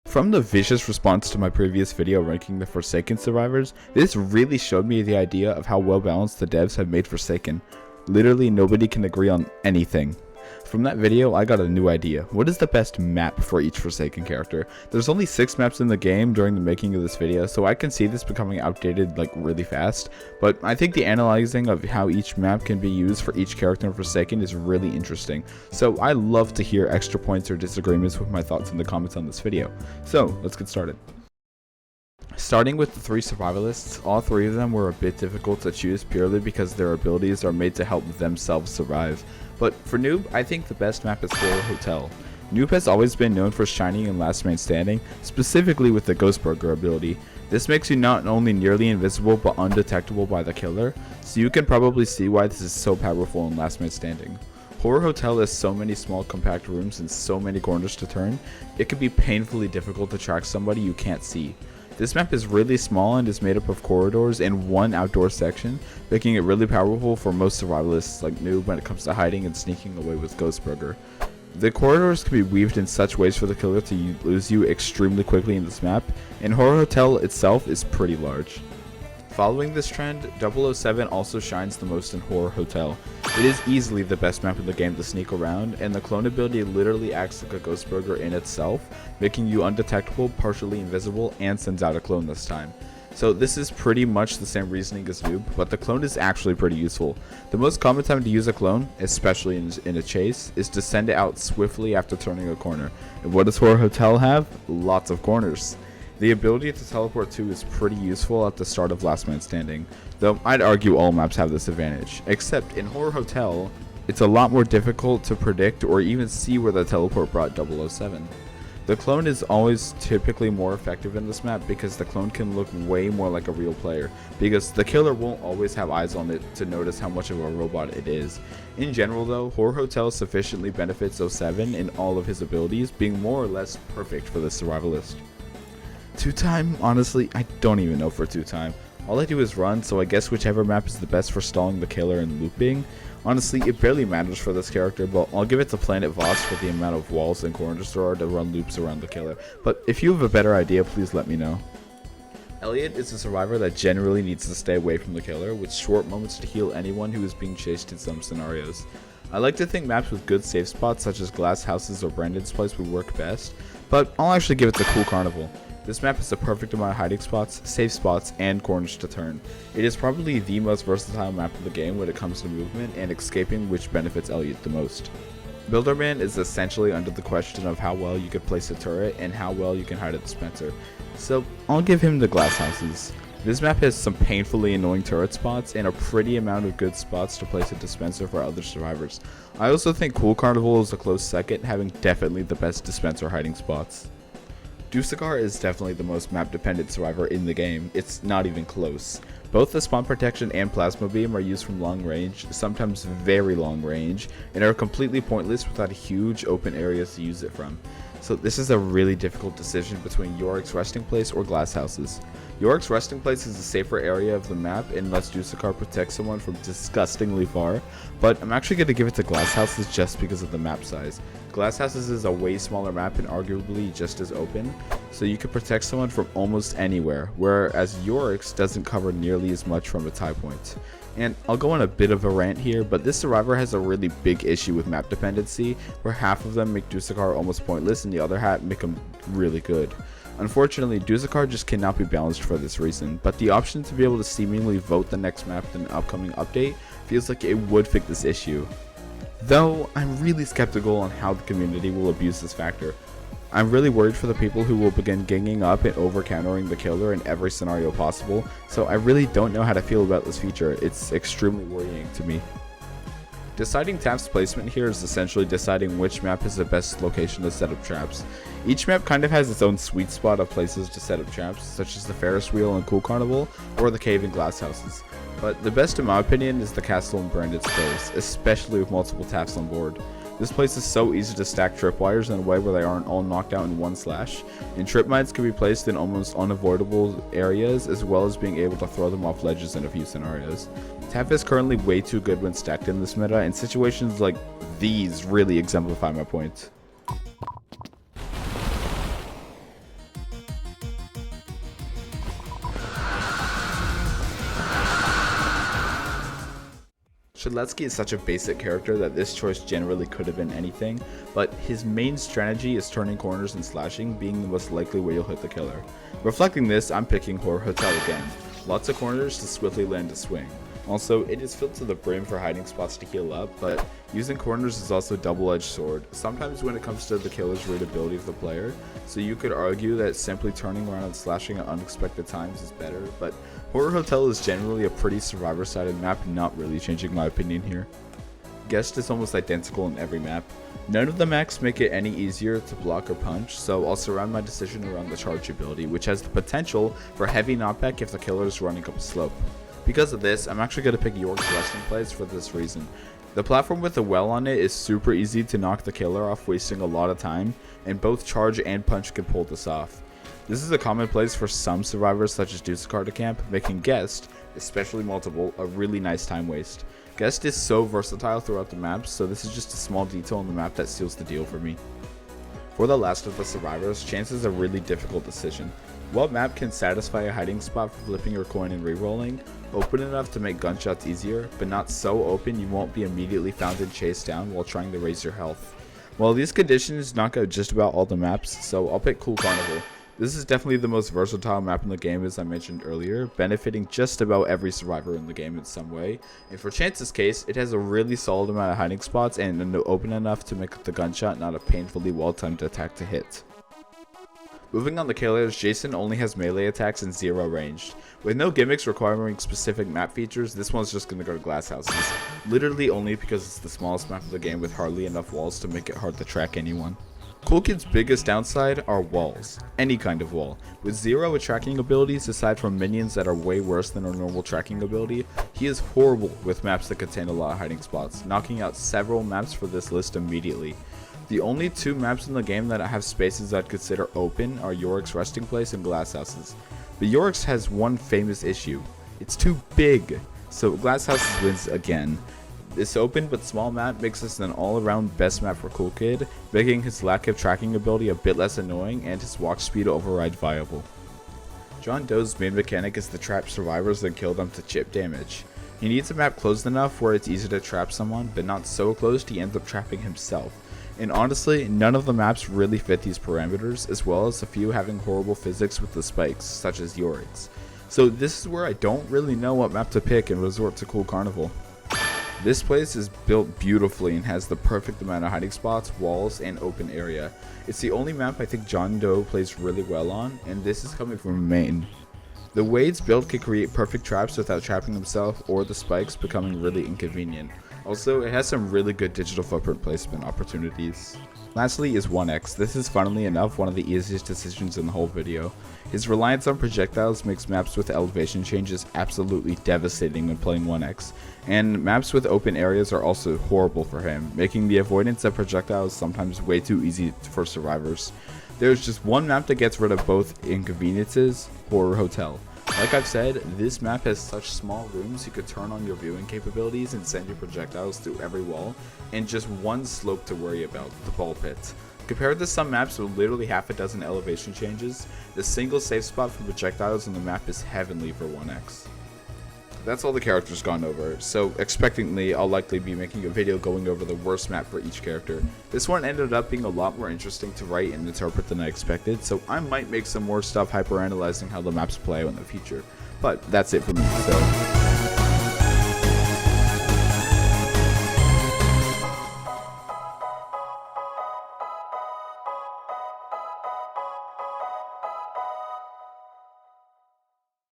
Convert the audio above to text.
From the vicious response to my previous video ranking the Forsaken survivors, this really showed me the idea of how well balanced the devs have made Forsaken. Literally nobody can agree on anything. From that video, I got a new idea. What is the best map for each Forsaken character? There's only 6 maps in the game during the making of this video, so I can see this becoming outdated like really fast, but I think the analyzing of how each map can be used for each character in Forsaken is really interesting. So I love to hear extra points or disagreements with my thoughts in the comments on this video. So let's get started. Starting with the 3 survivalists, all 3 of them were a bit difficult to choose purely because their abilities are made to help themselves survive. But for Noob, I think the best map is Horror Hotel. Noob has always been known for shining in Last Man Standing, specifically with the Ghost Burger ability. This makes you not only nearly invisible but undetectable by the killer, so you can probably see why this is so powerful in Last Man Standing. Horror Hotel has so many small compact rooms and so many corners to turn, it can be painfully difficult to track somebody you can't see. This map is really small and is made up of corridors and one outdoor section, making it really powerful for most survivalists like Noob when it comes to hiding and sneaking away with Ghost Burger. The corridors can be weaved in such ways for the killer to lose you extremely quickly in this map, and Horror Hotel itself is pretty large. Following this trend, 007 also shines the most in Horror Hotel. It is easily the best map in the game to sneak around, and the clone ability literally acts like a Ghost Burger in itself, making you undetectable, partially invisible, and sends out a clone this time. So this is pretty much the same reasoning as Noob, but the clone is actually pretty useful. The most common time to use a clone, especially in a chase, is to send it out swiftly after turning a corner. And what does Horror Hotel have? Lots of corners. The ability to teleport too is pretty useful at the start of Last Man Standing, though I'd argue all maps have this advantage, except in Horror Hotel, it's a lot more difficult to predict or even see where the teleport brought 007. The clone is always typically more effective in this map because the clone can look way more like a real player, because the killer won't always have eyes on it to notice how much of a robot it is. In general though, Horror Hotel sufficiently benefits 07 in all of his abilities, being more or less perfect for the survivalist. 2-time? Honestly, I don't even know for 2-time. All I do is run, so I guess whichever map is the best for stalling the killer and looping. Honestly, it barely matters for this character, but I'll give it to Planet Voss for the amount of walls and corners there are to run loops around the killer. But if you have a better idea, please let me know. Elliot is a survivor that generally needs to stay away from the killer, with short moments to heal anyone who is being chased in some scenarios. I like to think maps with good safe spots such as glass houses or Brandon's place would work best, but I'll actually give it to Cool Carnival. This map has the perfect amount of hiding spots, safe spots, and corners to turn. It is probably the most versatile map of the game when it comes to movement and escaping, which benefits Elliot the most. Builderman is essentially under the question of how well you can place a turret and how well you can hide a dispenser, so I'll give him the glass houses. This map has some painfully annoying turret spots and a pretty amount of good spots to place a dispenser for other survivors. I also think Cool Carnival is a close second, having definitely the best dispenser hiding spots. Dusakar is definitely the most map-dependent survivor in the game, it's not even close. Both the spawn protection and plasma beam are used from long range, sometimes very long range, and are completely pointless without huge open areas to use it from. So this is a really difficult decision between Yorick's resting place or glass houses. Yorick's resting place is a safer area of the map and lets Dusakar protect someone from disgustingly far, but I'm actually going to give it to glass houses just because of the map size. Glass houses is a way smaller map and arguably just as open, so you can protect someone from almost anywhere, whereas Yorick's doesn't cover nearly as much from its high point. And I'll go on a bit of a rant here, but this survivor has a really big issue with map dependency, where half of them make Dusakar almost pointless and the other half make him really good. Unfortunately, Dusakar just cannot be balanced for this reason, but the option to be able to seemingly vote the next map in an upcoming update feels like it would fix this issue. Though, I'm really skeptical on how the community will abuse this factor. I'm really worried for the people who will begin ganging up and over-countering the killer in every scenario possible, so I really don't know how to feel about this feature. It's extremely worrying to me. Deciding Tap's placement here is essentially deciding which map is the best location to set up traps. Each map kind of has its own sweet spot of places to set up traps, such as the Ferris wheel in Cool Carnival or the cave and glass houses. But the best in my opinion is the castle in Brandon's place, especially with multiple taps on board. This place is so easy to stack tripwires in a way where they aren't all knocked out in one slash, and trip mines can be placed in almost unavoidable areas as well as being able to throw them off ledges in a few scenarios. Tap is currently way too good when stacked in this meta, and situations like these really exemplify my point. Shadletsky is such a basic character that this choice generally could have been anything, but his main strategy is turning corners and slashing being the most likely way you'll hit the killer. Reflecting this, I'm picking Horror Hotel again. Lots of corners to swiftly land a swing. Also, it is filled to the brim for hiding spots to heal up, but using corners is also a double-edged sword, sometimes when it comes to the killer's readability of the player, so you could argue that simply turning around and slashing at unexpected times is better, but Horror Hotel is generally a pretty survivor-sided map, not really changing my opinion here. Guest is almost identical in every map. None of the maps make it any easier to block or punch, so I'll surround my decision around the charge ability, which has the potential for heavy knockback if the killer is running up a slope. Because of this, I'm actually going to pick York's resting place for this reason. The platform with the well on it is super easy to knock the killer off, wasting a lot of time, and both charge and punch can pull this off. This is a common place for some survivors such as Ducacarta Camp, making Guest, especially multiple, a really nice time waste. Guest is so versatile throughout the map, so this is just a small detail on the map that seals the deal for me. For the last of the survivors, Chance is a really difficult decision. What map can satisfy a hiding spot for flipping your coin and rerolling? Open enough to make gunshots easier, but not so open you won't be immediately found and chased down while trying to raise your health. Well, these conditions knock out just about all the maps, so I'll pick Cool Carnival. This is definitely the most versatile map in the game, as I mentioned earlier, benefiting just about every survivor in the game in some way. And for Chance's case, it has a really solid amount of hiding spots and open enough to make the gunshot not a painfully well-timed attack to hit. Moving on to killers, Jason only has melee attacks and 0 ranged. With no gimmicks requiring specific map features, this one's just going to go to glass houses. Literally only because it's the smallest map of the game with hardly enough walls to make it hard to track anyone. Cool Kid's biggest downside are walls, any kind of wall. With 0 tracking abilities aside from minions that are way worse than our normal tracking ability, he is horrible with maps that contain a lot of hiding spots, knocking out several maps for this list immediately. The only 2 maps in the game that have spaces I'd consider open are Yorick's resting place and glass houses. But Yorick's has one famous issue, it's too big, so glass houses wins again. This open but small map makes this an all-around best map for Cool Kid, making his lack of tracking ability a bit less annoying and his walk speed override viable. John Doe's main mechanic is to trap survivors and kill them to chip damage. He needs a map closed enough where it's easy to trap someone, but not so closed he ends up trapping himself. And honestly, none of the maps really fit these parameters, as well as a few having horrible physics with the spikes, such as Yorick's. So this is where I don't really know what map to pick and resort to Cool Carnival. This place is built beautifully and has the perfect amount of hiding spots, walls, and open area. It's the only map I think John Doe plays really well on, and this is coming from main. The way it's built can create perfect traps without trapping himself or the spikes becoming really inconvenient. Also, it has some really good digital footprint placement opportunities. Lastly is Onex. This is funnily enough one of the easiest decisions in the whole video. His reliance on projectiles makes maps with elevation changes absolutely devastating when playing Onex, and maps with open areas are also horrible for him, making the avoidance of projectiles sometimes way too easy for survivors. There's just one map that gets rid of both inconveniences, Horror Hotel. Like I've said, this map has such small rooms you could turn on your viewing capabilities and send your projectiles through every wall, and just one slope to worry about, the ball pit. Compared to some maps with literally half a dozen elevation changes, the single safe spot for projectiles on the map is heavenly for Onex. That's all the characters gone over, so expectantly I'll likely be making a video going over the worst map for each character. This one ended up being a lot more interesting to write and interpret than I expected, so I might make some more stuff hyperanalyzing how the maps play out in the future. But that's it for me, so